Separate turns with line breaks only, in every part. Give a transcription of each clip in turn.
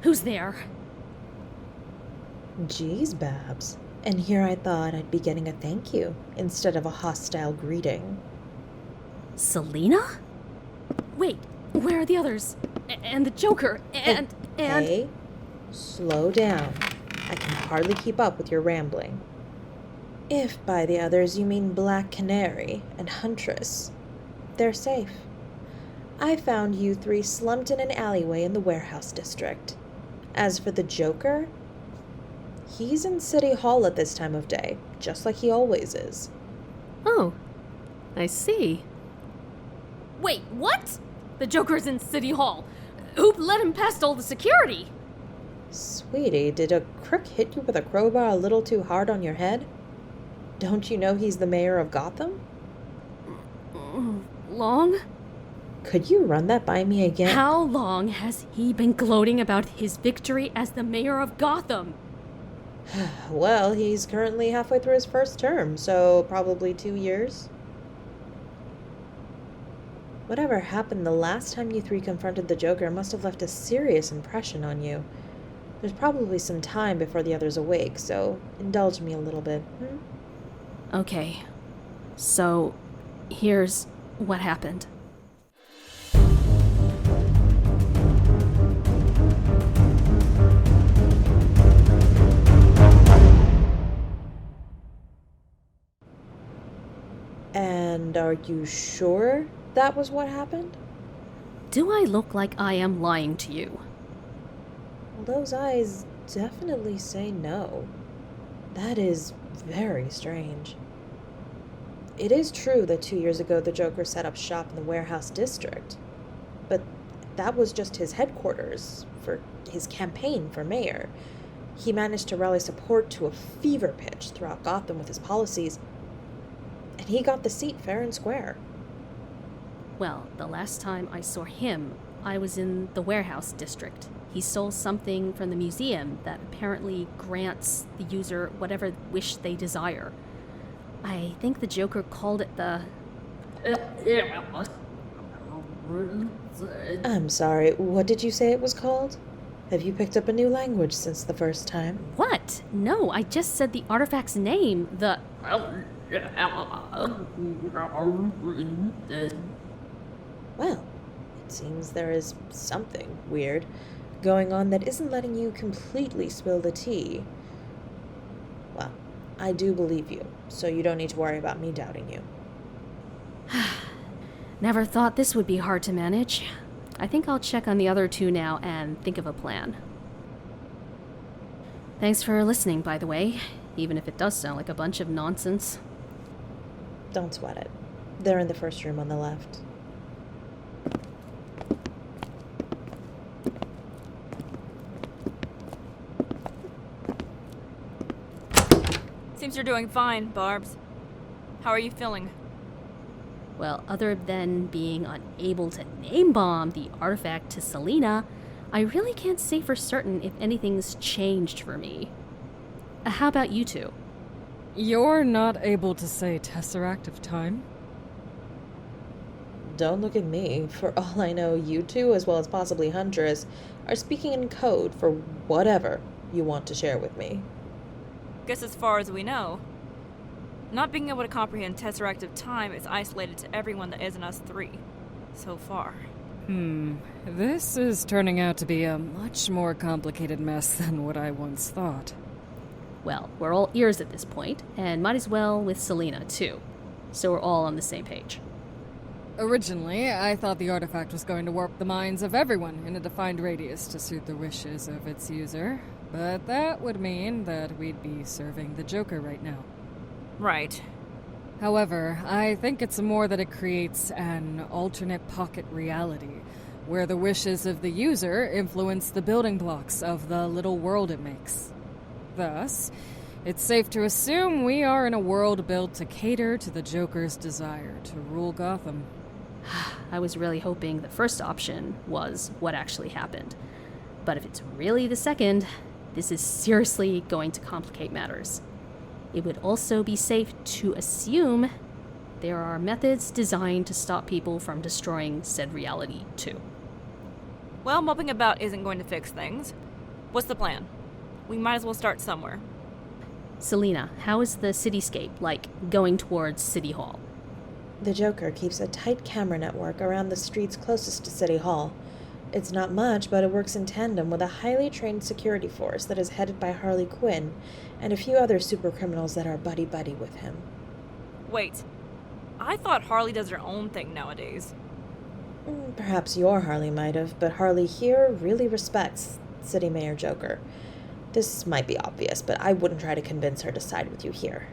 Who's there?
Geez, Babs. And here I thought I'd be getting a thank you instead of a hostile greeting.
Selena? Wait, where are the others? And the Joker, and...
Hey, slow down. I can hardly keep up with your rambling. If by the others you mean Black Canary and Huntress, they're safe. I found you three slumped in an alleyway in the warehouse district. As for the Joker, he's in City Hall at this time of day, just like he always is.
Oh, I see. Wait, what? The Joker's in City Hall. Who let him past all the security?
Sweetie, did a crook hit you with a crowbar a little too hard on your head? Don't you know he's the mayor of Gotham?
Long?
Could you run that by me again?
How long has he been gloating about his victory as the mayor of Gotham?
Well, he's currently halfway through his first term, so probably 2 years. Whatever happened the last time you three confronted the Joker must have left a serious impression on you. There's probably some time before the others awake, so indulge me a little bit.
Okay, so here's what happened.
And are you sure that was what happened?
Do I look like I am lying to you?
Well, those eyes definitely say no. That is very strange. It is true that 2 years ago the Joker set up shop in the warehouse district, but that was just his headquarters for his campaign for mayor. He managed to rally support to a fever pitch throughout Gotham with his policies, and he got the seat fair and square.
Well, the last time I saw him, I was in the warehouse district. He stole something from the museum that apparently grants the user whatever wish they desire. I think the Joker called it the...
I'm sorry, what did you say it was called? Have you picked up a new language since the first time?
What? No, I just said the artifact's name, the...
Well, it seems there is something weird going on that isn't letting you completely spill the tea. Well, I do believe you, so you don't need to worry about me doubting you.
Never thought this would be hard to manage. I think I'll check on the other two now and think of a plan. Thanks for listening, by the way, even if it does sound like a bunch of nonsense.
Don't sweat it. They're in the first room on the left.
Seems you're doing fine, Barbs. How are you feeling?
Well, other than being unable to name-bomb the artifact to Selena, I really can't say for certain if anything's changed for me. How about you two?
You're not able to say Tesseract of time?
Don't look at me. For all I know, you two, as well as possibly Huntress, are speaking in code for whatever you want to share with me.
Guess as far as we know. Not being able to comprehend Tesseract of time is isolated to everyone that isn't us three. So far.
This is turning out to be a much more complicated mess than what I once thought.
Well, we're all ears at this point, and might as well with Selena, too. So we're all on the same page.
Originally, I thought the artifact was going to warp the minds of everyone in a defined radius to suit the wishes of its user, but that would mean that we'd be serving the Joker right now.
Right.
However, I think it's more that it creates an alternate pocket reality, where the wishes of the user influence the building blocks of the little world it makes. Thus, it's safe to assume we are in a world built to cater to the Joker's desire to rule Gotham.
I was really hoping the first option was what actually happened. But if it's really the second, this is seriously going to complicate matters. It would also be safe to assume there are methods designed to stop people from destroying said reality, too.
Well, moping about isn't going to fix things. What's the plan? We might as well start somewhere.
Selena, how is the cityscape like going towards City Hall?
The Joker keeps a tight camera network around the streets closest to City Hall. It's not much, but it works in tandem with a highly trained security force that is headed by Harley Quinn and a few other supercriminals that are buddy-buddy with him.
Wait, I thought Harley does her own thing nowadays.
Perhaps your Harley might have, but Harley here really respects City Mayor Joker. This might be obvious, but I wouldn't try to convince her to side with you here.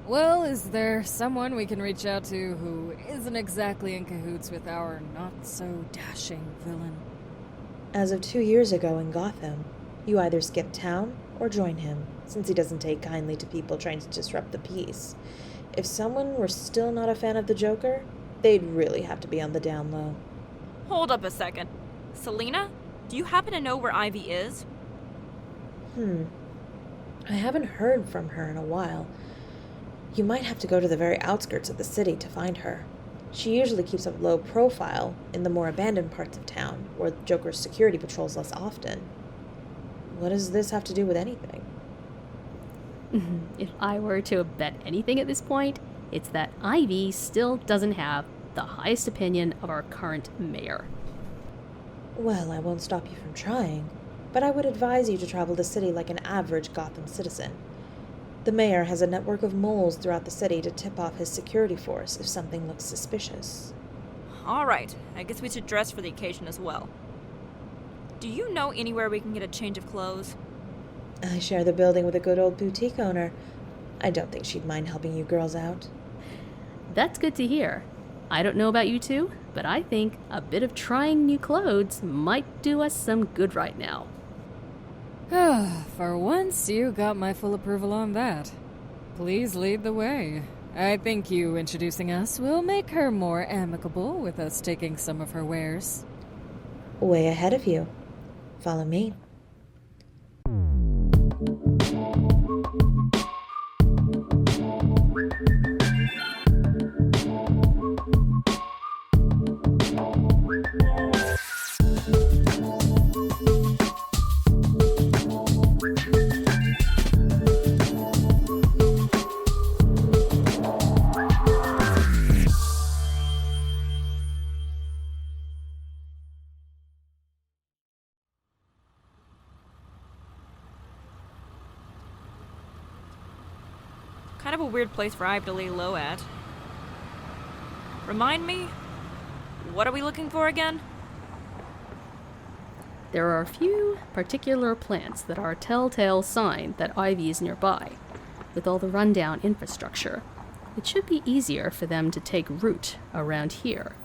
Well, is there someone we can reach out to who isn't exactly in cahoots with our not-so-dashing villain?
As of 2 years ago in Gotham, you either skip town or join him, since he doesn't take kindly to people trying to disrupt the peace. If someone were still not a fan of the Joker, they'd really have to be on the down low.
Hold up a second. Selena, do you happen to know where Ivy is?
I haven't heard from her in a while. You might have to go to the very outskirts of the city to find her. She usually keeps a low profile in the more abandoned parts of town, where Joker's security patrols less often. What does this have to do with anything?
If I were to bet anything at this point, it's that Ivy still doesn't have the highest opinion of our current mayor.
Well, I won't stop you from trying, but I would advise you to travel the city like an average Gotham citizen. The mayor has a network of moles throughout the city to tip off his security force if something looks suspicious.
Alright, I guess we should dress for the occasion as well. Do you know anywhere we can get a change of clothes?
I share the building with a good old boutique owner. I don't think she'd mind helping you girls out.
That's good to hear. I don't know about you two, but I think a bit of trying new clothes might do us some good right now.
For once, you got my full approval on that. Please lead the way. I think you introducing us will make her more amicable with us taking some of her wares.
Way ahead of you. Follow me.
Kind of a weird place for Ivy to lay low at. Remind me, what are we looking for again?
There are a few particular plants that are a telltale sign that Ivy is nearby. With all the rundown infrastructure, it should be easier for them to take root around here.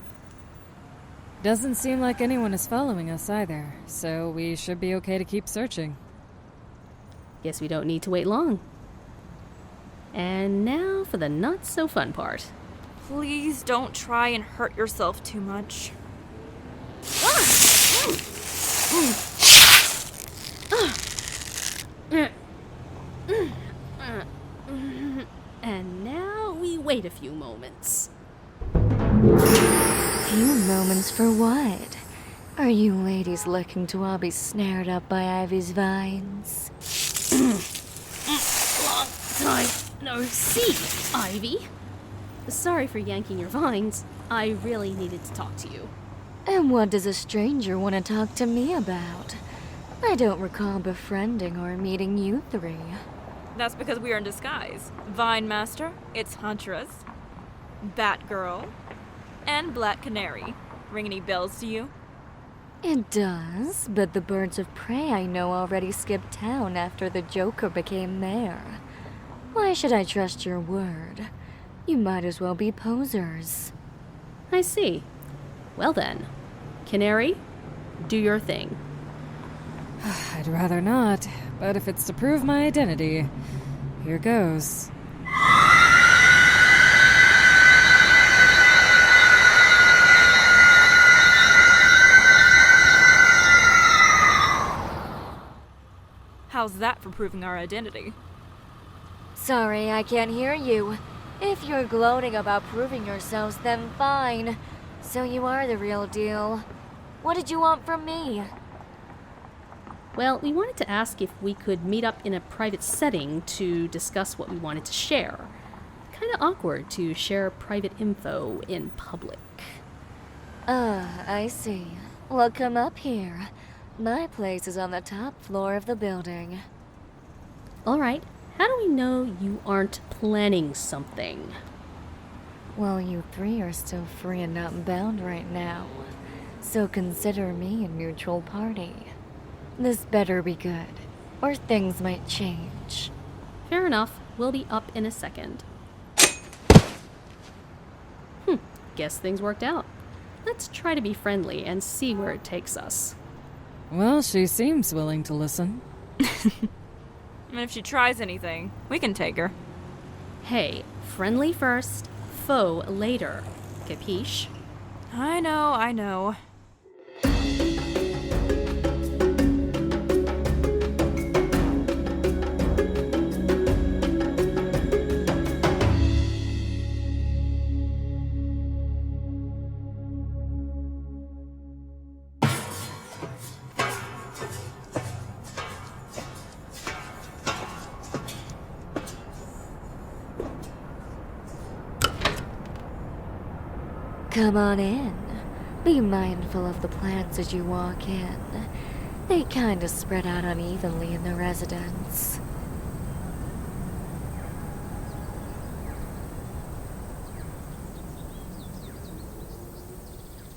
Doesn't seem like anyone is following us either, so we should be okay to keep searching.
Guess we don't need to wait long. And now for the not-so-fun part.
Please don't try and hurt yourself too much.
And now we wait a few moments.
Few moments for what? Are you ladies looking to all be snared up by Ivy's vines?
Long time no see, Ivy. Sorry for yanking your vines. I really needed to talk to you.
And what does a stranger want to talk to me about? I don't recall befriending or meeting you three.
That's because we are in disguise. Vine Master, it's Huntress, Batgirl, and Black Canary. Ring any bells to you?
It does, but the birds of prey I know already skipped town after the Joker became mayor. Why should I trust your word? You might as well be posers.
I see. Well then, Canary, do your thing.
I'd rather not, but if it's to prove my identity, here goes.
How's that for proving our identity?
Sorry, I can't hear you. If you're gloating about proving yourselves, then fine. So you are the real deal. What did you want from me?
Well, we wanted to ask if we could meet up in a private setting to discuss what we wanted to share. Kinda awkward to share private info in public.
I see. Well, come up here. My place is on the top floor of the building.
Alright, how do we know you aren't planning something?
Well, you three are still free and not bound right now. So consider me a neutral party. This better be good, or things might change.
Fair enough, we'll be up in a second. Guess things worked out. Let's try to be friendly and see where it takes us.
Well, she seems willing to listen.
And if she tries anything, we can take her.
Hey, friendly first, foe later. Capiche?
I know.
Come on in. Be mindful of the plants as you walk in. They kinda spread out unevenly in the residence.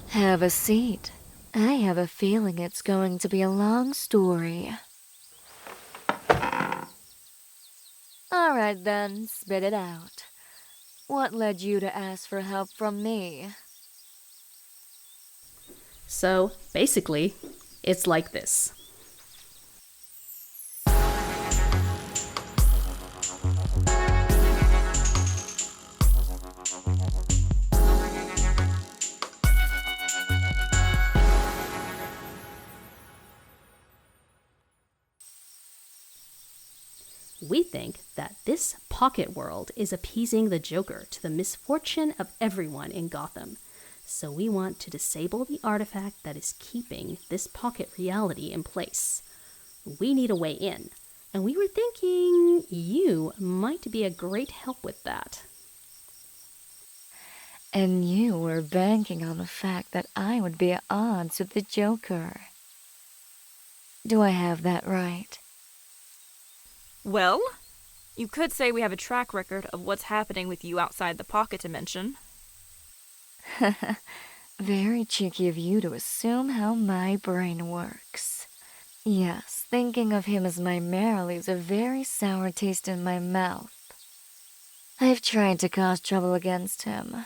Have a seat. I have a feeling it's going to be a long story. Alright then, spit it out. What led you to ask for help from me?
So, basically, it's like this. We think that this pocket world is appeasing the Joker to the misfortune of everyone in Gotham. So we want to disable the artifact that is keeping this pocket reality in place. We need a way in, and we were thinking you might be a great help with that.
And you were banking on the fact that I would be at odds with the Joker. Do I have that right?
Well, you could say we have a track record of what's happening with you outside the pocket dimension.
Very cheeky of you to assume how my brain works. Yes, thinking of him as my mare leaves a very sour taste in my mouth. I've tried to cause trouble against him,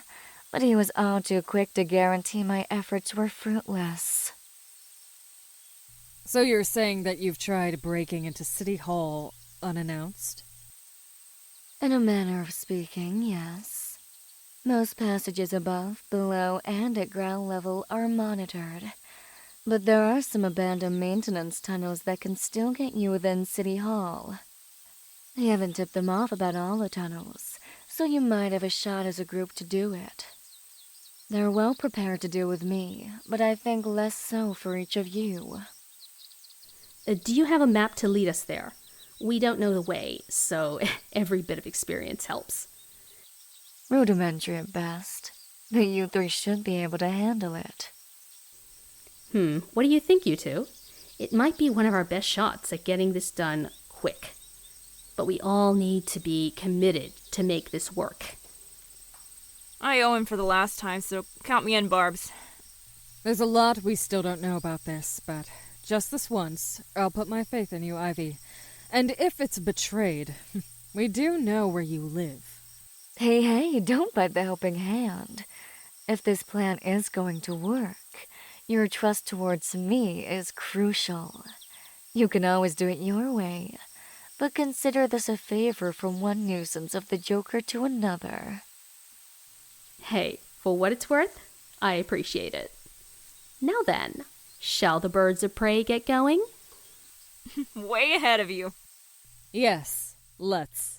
but he was all too quick to guarantee my efforts were fruitless.
So you're saying that you've tried breaking into City Hall unannounced?
In a manner of speaking, yes. Most passages above, below, and at ground level are monitored. But there are some abandoned maintenance tunnels that can still get you within City Hall. I haven't tipped them off about all the tunnels, so you might have a shot as a group to do it. They're well prepared to deal with me, but I think less so for each of you.
Do you have a map to lead us there? We don't know the way, so every bit of experience helps.
Rudimentary at best, but you three should be able to handle it.
What do you think, you two? It might be one of our best shots at getting this done quick. But we all need to be committed to make this work.
I owe him for the last time, so count me in, Barbs.
There's a lot we still don't know about this, but just this once, I'll put my faith in you, Ivy. And if it's betrayed, we do know where you live.
Hey, don't bite the helping hand. If this plan is going to work, your trust towards me is crucial. You can always do it your way, but consider this a favor from one nuisance of the Joker to another.
Hey, for what it's worth, I appreciate it. Now then, shall the birds of prey get going?
Way ahead of you.
Yes, let's.